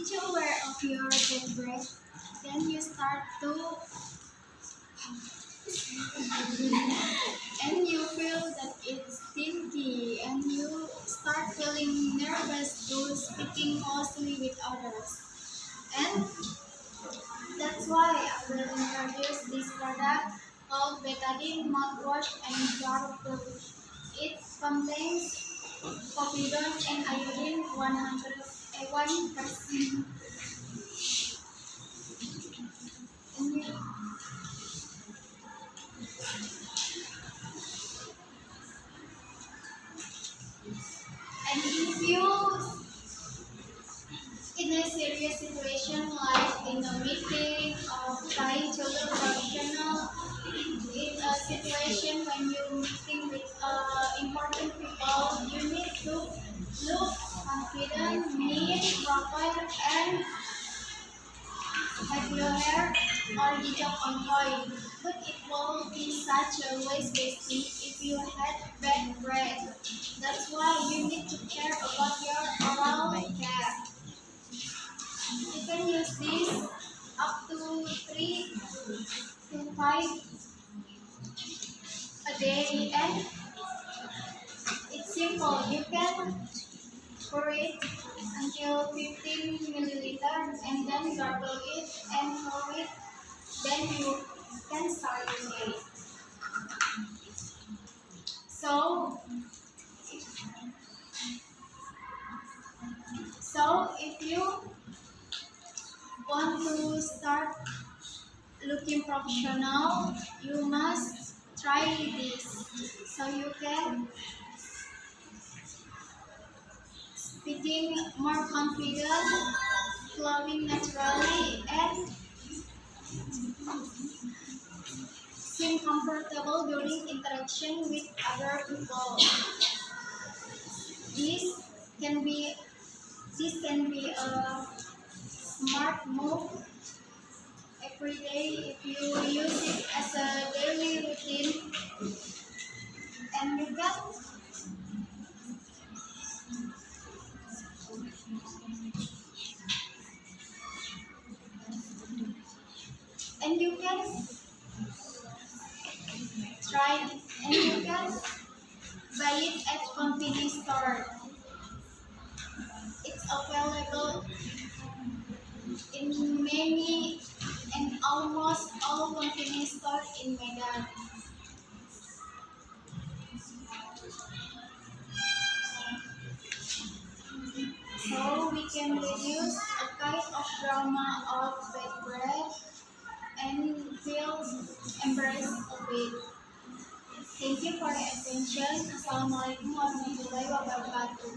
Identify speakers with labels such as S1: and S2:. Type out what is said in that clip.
S1: Did you aware of your deep breath? Then you start to and you feel that it's stinky and you start feeling nervous to speaking closely with others. And that's why I will introduce this product called Betadine mouthwash and jar proof. It contains povidone and iodine 101%. And you And if you in a serious situation like in a meeting or trying to look professional, in a situation when you're meeting with important people, you need to look confident, neat, proper, and have your hair or hijab on point. But it will be such a waste if you had bad breath. That's why you need to care about your oral care. You can use this up to 3 to 5 a day, and it's simple. You can pour it until 15 milliliters and then gargle it and pour it. Then you can start your day. So, if you want to start looking professional, you must try this so you can speaking more confident, flowing naturally, and seem comfortable during interaction with other people. This can be a smart move every day if you use it as a daily routine, and you can try and you can buy it at convenience store. It's available in many and almost all convenience stores in Medan. So we can reduce a kind of drama of bad breath and feel embrace of it. Thank you for your attention. Assalamualaikum warahmatullahi wabarakatuh.